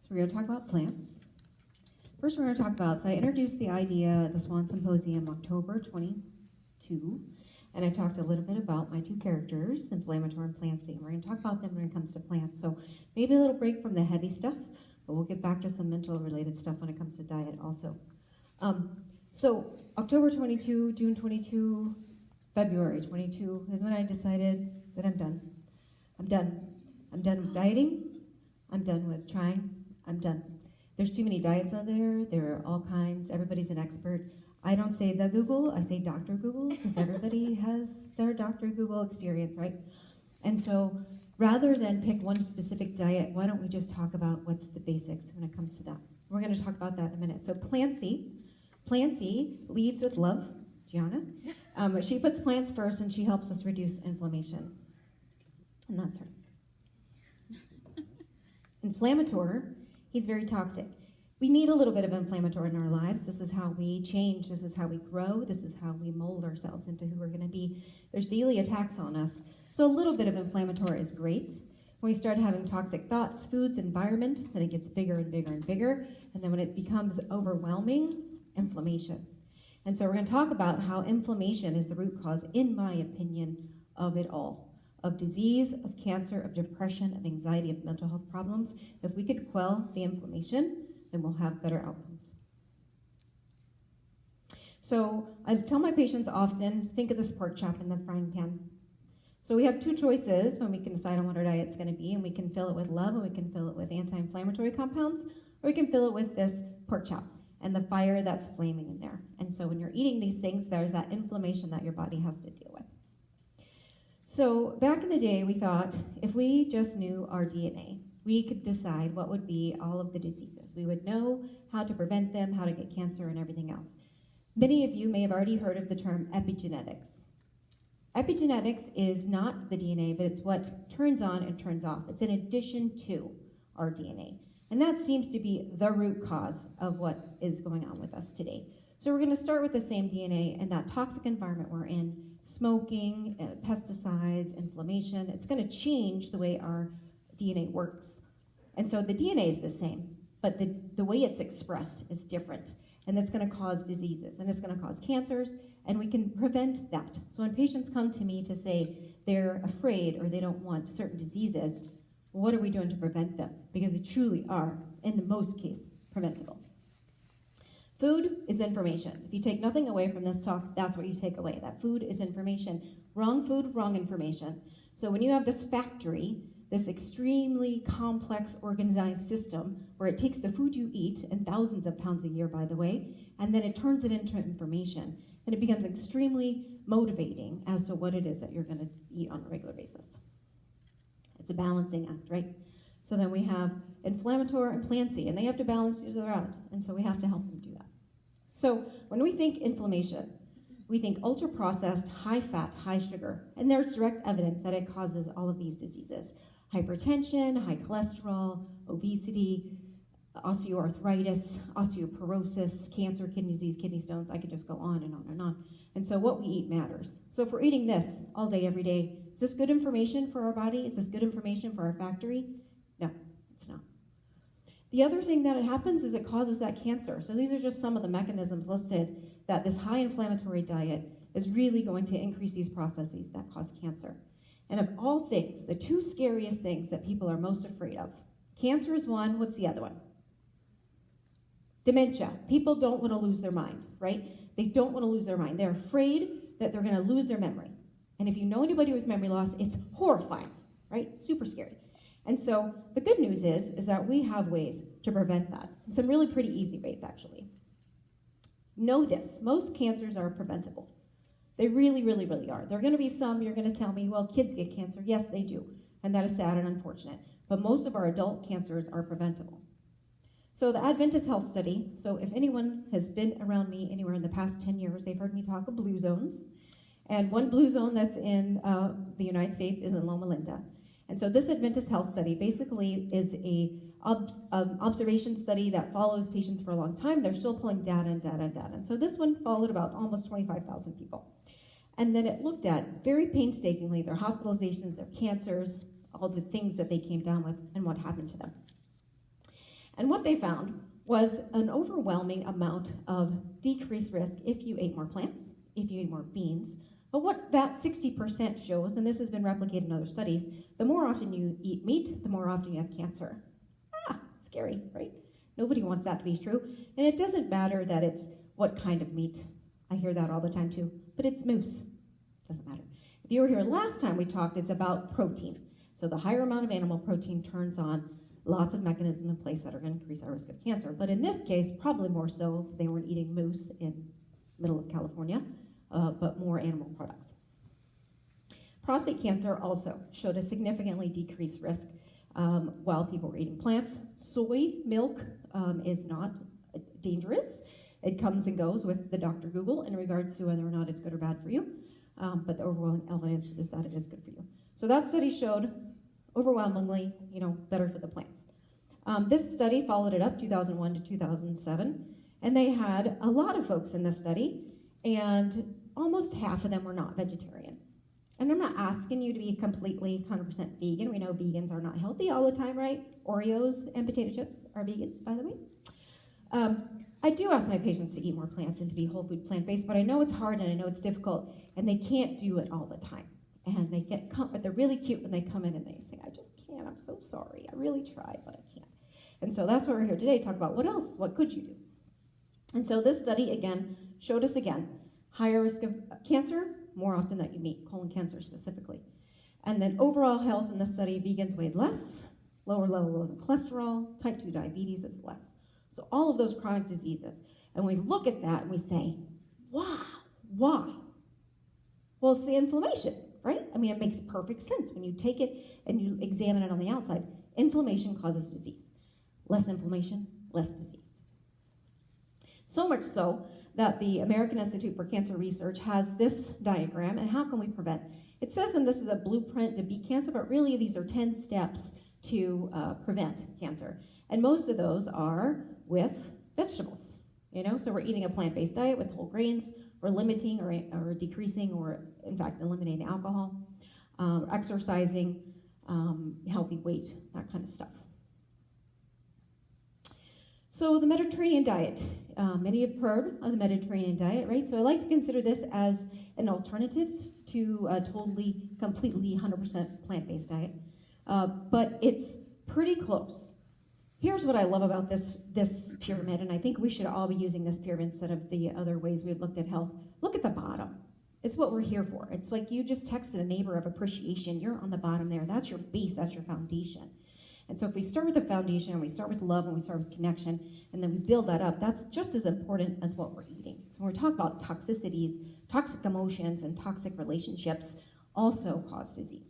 So we're going to talk about plants. First, we're going to talk about, so I introduced the idea at the SWAN Symposium October 22, and I talked a little bit about my two characters, inflammatory and plancy. We're going to talk about them when it comes to plants. So maybe a little break from the heavy stuff, but we'll get back to some mental related stuff when it comes to diet also. So October 22, June 22, February 22 is when I decided that I'm done. I'm done. I'm done with dieting. I'm done with trying. I'm done. There's too many diets out there. There are all kinds. Everybody's an expert. I don't say the Google. I say Dr. Google because everybody has their Dr. Google experience, right? And so rather than pick one specific diet, why don't we just talk about what's the basics when it comes to that? We're going to talk about that in a minute. So Plancy leads with love, Gianna. She puts plants first and she helps us reduce inflammation. And that's her. Inflammator, he's very toxic. We need a little bit of inflammator in our lives. This is how we change. This is how we grow. This is how we mold ourselves into who we're going to be. There's daily attacks on us. So a little bit of inflammator is great. When we start having toxic thoughts, foods, environment, then it gets bigger and bigger and bigger. And then when it becomes overwhelming, inflammation. And so we're going to talk about how inflammation is the root cause, in my opinion, of it all. Of disease, of cancer, of depression, of anxiety, of mental health problems. If we could quell the inflammation, then we'll have better outcomes. So I tell my patients often, think of this pork chop in the frying pan. So we have two choices when we can decide on what our diet's going to be, and we can fill it with love, and we can fill it with anti-inflammatory compounds, or we can fill it with this pork chop and the fire that's flaming in there. And so when you're eating these things, there's that inflammation that your body has to deal with. So back in the day, we thought if we just knew our DNA, we could decide what would be all of the diseases. We would know how to prevent them, how to get cancer, and everything else. Many of you may have already heard of the term epigenetics. Epigenetics is not the DNA, but it's what turns on and turns off. It's in addition to our DNA. And that seems to be the root cause of what is going on with us today. So we're going to start with the same DNA and that toxic environment we're in. Smoking, pesticides, inflammation, it's going to change the way our DNA works. And so the DNA is the same, but the way it's expressed is different. And it's going to cause diseases, and it's going to cause cancers, and we can prevent that. So when patients come to me to say they're afraid or they don't want certain diseases, what are we doing to prevent them? Because they truly are, in the most case, preventable. Food is information. If you take nothing away from this talk, that's what you take away. That food is information. Wrong food, wrong information. So when you have this factory, this extremely complex organized system where it takes the food you eat, and thousands of pounds a year, by the way, and then it turns it into information, and it becomes extremely motivating as to what it is that you're going to eat on a regular basis. It's a balancing act, right? So then we have inflammator and plancy, and they have to balance each other out, and so we have to help them do that. So when we think inflammation, we think ultra-processed, high-fat, high-sugar, and there's direct evidence that it causes all of these diseases. Hypertension, high cholesterol, obesity, osteoarthritis, osteoporosis, cancer, kidney disease, kidney stones. I could just go on and on and on. And so what we eat matters. So if we're eating this all day, every day, is this good information for our body? Is this good information for our factory? No, it's not. The other thing that it happens is it causes that cancer. So these are just some of the mechanisms listed that this high inflammatory diet is really going to increase these processes that cause cancer. And of all things, the two scariest things that people are most afraid of, cancer is one, what's the other one? Dementia. People don't want to lose their mind, right? They don't want to lose their mind. They're afraid that they're going to lose their memory. And if you know anybody with memory loss, it's horrifying, right? Super scary. And so the good news is that we have ways to prevent that. And some really pretty easy ways, actually. Know this, most cancers are preventable. They really, really, really are. There are going to be some, you're going to tell me, well, kids get cancer. Yes, they do. And that is sad and unfortunate. But most of our adult cancers are preventable. So the Adventist Health Study, so if anyone has been around me anywhere in the past 10 years, they've heard me talk of blue zones. And one blue zone that's in the United States is in Loma Linda. And so this Adventist Health Study basically is a observation study that follows patients for a long time. They're still pulling data and data and data. And so this one followed about almost 25,000 people. And then it looked at very painstakingly their hospitalizations, their cancers, all the things that they came down with and what happened to them. And what they found was an overwhelming amount of decreased risk if you ate more plants, if you ate more beans. But what that 60% shows, and this has been replicated in other studies, the more often you eat meat, the more often you have cancer. Scary, right? Nobody wants that to be true. And it doesn't matter that it's what kind of meat. I hear that all the time too. But it's moose. Doesn't matter. If you were here last time we talked, it's about protein. So the higher amount of animal protein turns on lots of mechanisms in place that are going to increase our risk of cancer. But in this case, probably more so if they weren't eating moose in middle of California, but more animal products. Prostate cancer also showed a significantly decreased risk while people were eating plants. Soy milk is not dangerous. It comes and goes with the Dr. Google in regards to whether or not it's good or bad for you. But the overwhelming evidence is that it is good for you. So that study showed overwhelmingly, better for the plants. This study followed it up 2001 to 2007, and they had a lot of folks in this study, and almost half of them were not vegetarian. And I'm not asking you to be completely 100% vegan. We know vegans are not healthy all the time, right? Oreos and potato chips are vegan, by the way. I do ask my patients to eat more plants and to be whole food plant-based, but I know it's hard and I know it's difficult, and they can't do it all the time. And they get comfort. They're really cute when they come in and they say, I just can't, I'm so sorry. I really tried, but I can't. And so that's why we're here today to talk about what else, what could you do? And so this study, again, showed us again, higher risk of cancer, more often that you meet, colon cancer specifically. And then overall health in this study, vegans weighed less, lower levels of cholesterol, type 2 diabetes is less. So all of those chronic diseases. And we look at that and we say, wow, why? Well, it's the inflammation, right? I mean, it makes perfect sense. When you take it and you examine it on the outside, inflammation causes disease. Less inflammation, less disease. So much so that the American Institute for Cancer Research has this diagram, and how can we prevent? It says, and this is a blueprint to beat cancer, but really these are 10 steps to prevent cancer. And most of those are with vegetables, so we're eating a plant-based diet with whole grains, we're limiting or decreasing or in fact eliminating alcohol, exercising, healthy weight, that kind of stuff. So the Mediterranean diet, many have heard of the Mediterranean diet, right? So I like to consider this as an alternative to a totally, completely 100% plant-based diet, but it's pretty close. Here's what I love about this pyramid, and I think we should all be using this pyramid instead of the other ways we've looked at health. Look at the bottom. It's what we're here for. It's like you just texted a neighbor of appreciation. You're on the bottom there. That's your base. That's your foundation. And so if we start with the foundation, and we start with love, and we start with connection, and then we build that up, that's just as important as what we're eating. So when we talk about toxicities, toxic emotions, and toxic relationships also cause disease.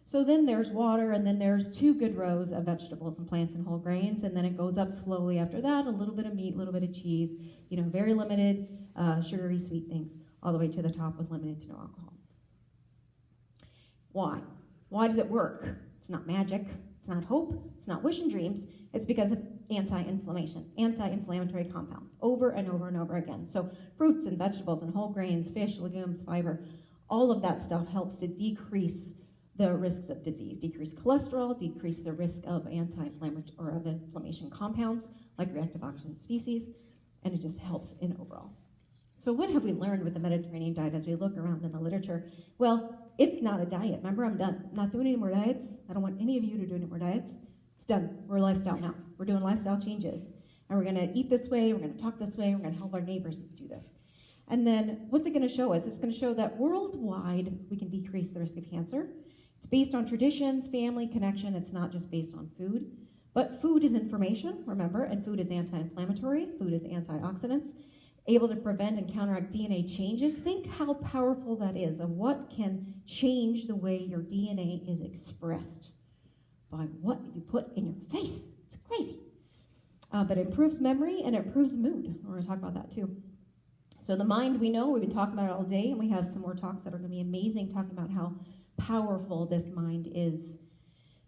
So then there's water, and then there's 2 good rows of vegetables and plants and whole grains, and then it goes up slowly after that, a little bit of meat, a little bit of cheese, very limited sugary sweet things, all the way to the top with limited to no alcohol. Why? Why does it work? It's not magic. It's not hope, it's not wish and dreams, it's because of anti-inflammation, anti-inflammatory compounds, over and over and over again. So fruits and vegetables and whole grains, fish, legumes, fiber, all of that stuff helps to decrease the risks of disease, decrease cholesterol, decrease the risk of anti-inflammatory or of inflammation compounds like reactive oxygen species, and it just helps in overall. So what have we learned with the Mediterranean diet as we look around in the literature? Well, it's not a diet. Remember, I'm done. I'm not doing any more diets. I don't want any of you to do any more diets. It's done. We're a lifestyle now. We're doing lifestyle changes. And we're going to eat this way. We're going to talk this way. We're going to help our neighbors do this. And then what's it going to show us? It's going to show that worldwide we can decrease the risk of cancer. It's based on traditions, family, connection. It's not just based on food. But food is information, remember, and food is anti-inflammatory. Food is antioxidants. Able to prevent and counteract DNA changes. Think how powerful that is, of what can change the way your DNA is expressed by what you put in your face. It's crazy. But it improves memory and it improves mood. We're going to talk about that too. So the mind, we know, we've been talking about it all day, and we have some more talks that are going to be amazing, talking about how powerful this mind is.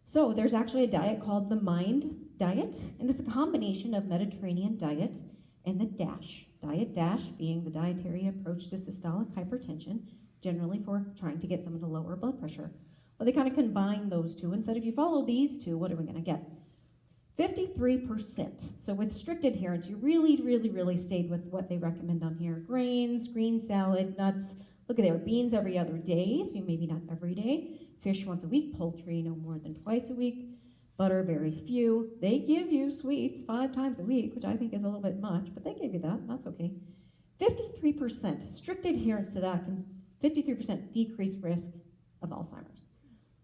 So there's actually a diet called the MIND diet, and it's a combination of Mediterranean diet and the DASH diet, DASH being the dietary approach to systolic hypertension, generally for trying to get someone to lower blood pressure. Well, they kind of combine those two and said, if you follow these two, what are we going to get? 53%. So with strict adherence, you really stayed with what they recommend on here. Grains, green salad, nuts. Look at there, beans every other day, so maybe not every day. Fish once a week, poultry no more than twice a week. Butter, very few. They give you sweets 5 times a week, which I think is a little bit much, but they give you that. That's okay. 53%. Strict adherence to that can 53% decrease risk of Alzheimer's.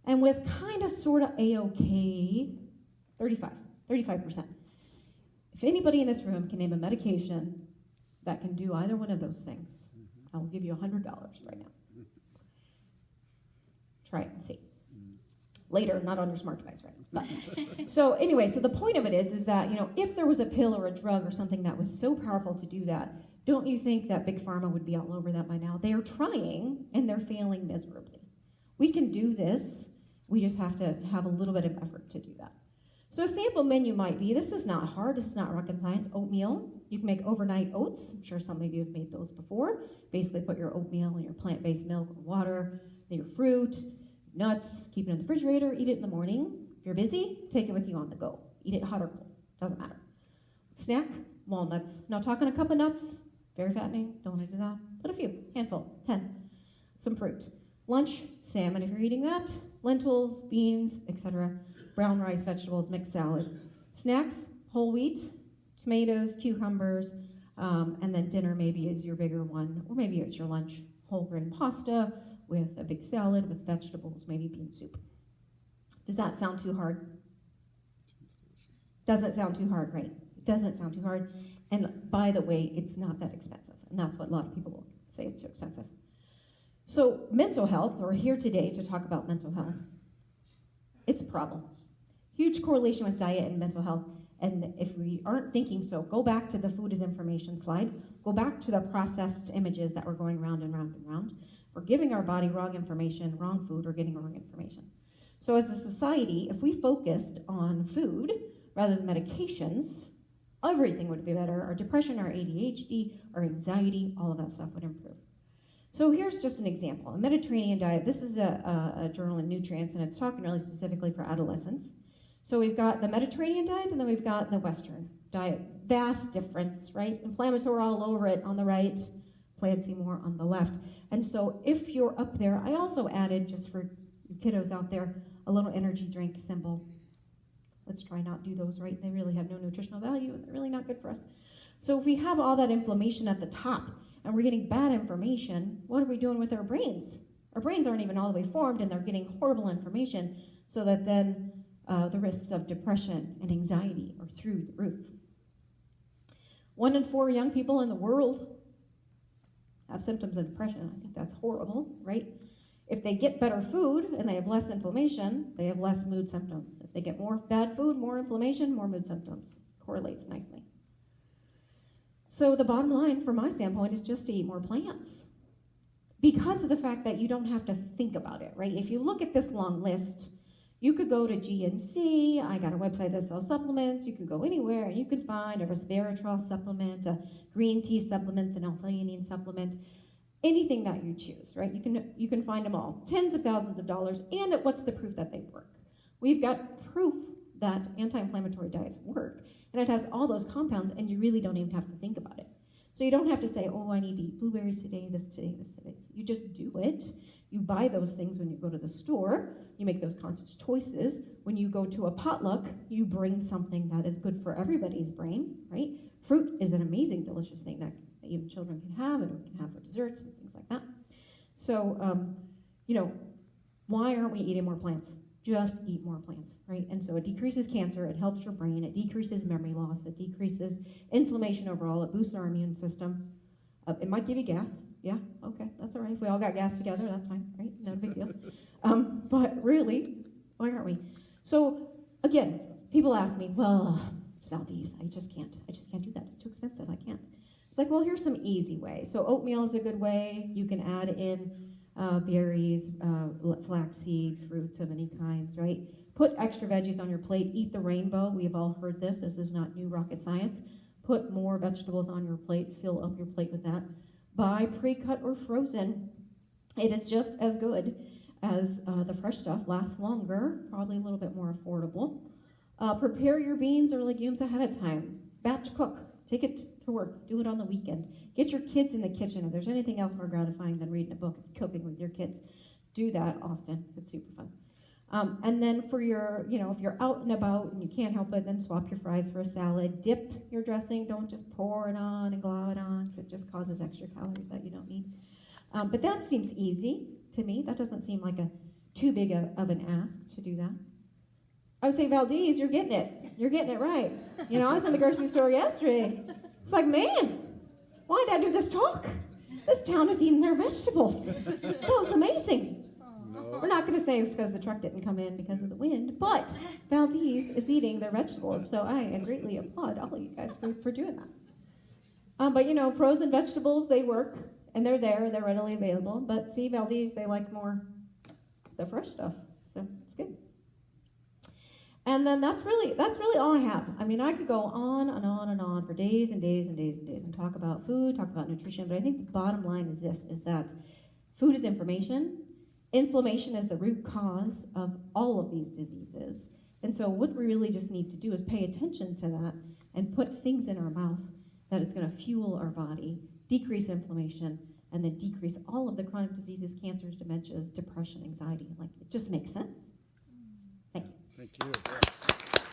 And with kind of sort of A-OK, 35%. If anybody in this room can name a medication that can do either one of those things, I will give you $100 right now. Try it and see. Later, not on your smart device, right? But, so anyway, so the point of it is that, if there was a pill or a drug or something that was so powerful to do that, don't you think that Big Pharma would be all over that by now? They are trying, and they're failing miserably. We can do this. We just have to have a little bit of effort to do that. So a sample menu might be, this is not hard, this is not rocket science, oatmeal. You can make overnight oats. I'm sure some of you have made those before. Basically put your oatmeal and your plant-based milk or water, your fruit, nuts, keep it in the refrigerator, eat it in the morning. If you're busy, take it with you on the go. Eat it hot or cold, doesn't matter. Snack, walnuts. Now talking a cup of nuts, very fattening, don't want to do that. But a few, handful, 10. Some fruit. Lunch, salmon if you're eating that, lentils, beans, etc. Brown rice, vegetables, mixed salad. Snacks, whole wheat, tomatoes, cucumbers, and then dinner maybe is your bigger one, or maybe it's your lunch, whole grain pasta with a big salad with vegetables, maybe bean soup. Does that sound too hard? Doesn't sound too hard, right? It doesn't sound too hard. And by the way, it's not that expensive, and that's what a lot of people will say it's too expensive. So mental health, we're here today to talk about mental health. It's a problem. Huge correlation with diet and mental health. And if we aren't thinking so, go back to the food as information slide. Go back to the processed images that were going round and round and round. We're giving our body wrong information, wrong food, or getting wrong information. So as a society, if we focused on food rather than medications, everything would be better. Our depression, our ADHD, our anxiety, all of that stuff would improve. So here's just an example. A Mediterranean diet, this is a journal in Nutrients, and it's talking really specifically for adolescents. So we've got the Mediterranean diet, and then we've got the Western diet. Vast difference, right? Inflammatory all over it on the right, planty more on the left. And so if you're up there, I also added, just for kiddos out there, a little energy drink symbol. Let's try not do those, right? They really have no nutritional value, and they're really not good for us. So if we have all that inflammation at the top, and we're getting bad information, what are we doing with our brains? Our brains aren't even all the way formed, and they're getting horrible information, so that then the risks of depression and anxiety are through the roof. 1 in 4 young people in the world have symptoms of depression. I think that's horrible, right? If they get better food and they have less inflammation, they have less mood symptoms. If they get more bad food, more inflammation, more mood symptoms. Correlates nicely. So the bottom line, from my standpoint, is just to eat more plants. Because of the fact that you don't have to think about it, right? If you look at this long list, you could go to GNC. I got a website that sells supplements. You could go anywhere, and you could find a resveratrol supplement, a green tea supplement, an L-theanine supplement, anything that you choose, right? You can find them all. Tens of thousands of dollars, and what's the proof that they work? We've got proof that anti-inflammatory diets work, and it has all those compounds, and you really don't even have to think about it. So you don't have to say, oh, I need to eat blueberries today, this today, this today. You just do it. You buy those things when you go to the store. You make those conscious choices. When you go to a potluck, you bring something that is good for everybody's brain, right? Fruit is an amazing, delicious thing that even children can have, and can have for desserts and things like that. So, why aren't we eating more plants? Just eat more plants, right? And so it decreases cancer, it helps your brain, it decreases memory loss, it decreases inflammation overall, it boosts our immune system. It might give you gas. Yeah, okay, that's all right. If we all got gas together, that's fine, right? No big deal. But really, why aren't we? So again, people ask me, well, it's Valdez. I just can't do that. It's too expensive. I can't. It's like, well, here's some easy ways. So oatmeal is a good way. You can add in berries, flaxseed, fruits of any kinds, right? Put extra veggies on your plate. Eat the rainbow. We have all heard this. This is not new rocket science. Put more vegetables on your plate. Fill up your plate with that. Buy pre-cut or frozen. It is just as good as the fresh stuff. Lasts longer. Probably a little bit more affordable. Prepare your beans or legumes ahead of time. Batch cook. Take it to work. Do it on the weekend. Get your kids in the kitchen. If there's anything else more gratifying than reading a book, it's cooking with your kids. Do that often. It's super fun. And then for your, if you're out and about and you can't help it, then swap your fries for a salad. Dip your dressing. Don't just pour it on and glob it on, because it just causes extra calories that you don't need. But that seems easy to me. That doesn't seem like too big of an ask to do that. I would say, Valdez, you're getting it. You're getting it right. I was in the grocery store yesterday. It's like, man, why did I do this talk? This town is eating their vegetables. That was amazing. No. We're not going to say it's because the truck didn't come in because of the wind, but Valdez is eating their vegetables, so I greatly applaud all of you guys for doing that. But, frozen vegetables, they work, and they're there, they're readily available. But see, Valdez, they like more the fresh stuff, so it's good. And then that's really all I have. I mean, I could go on and on and on for days and days and days and days and talk about food, talk about nutrition, but I think the bottom line is that food is information. Inflammation is the root cause of all of these diseases. And so what we really just need to do is pay attention to that and put things in our mouth that is going to fuel our body, decrease inflammation, and then decrease all of the chronic diseases, cancers, dementias, depression, anxiety. Like, it just makes sense. Thank you. Thank you.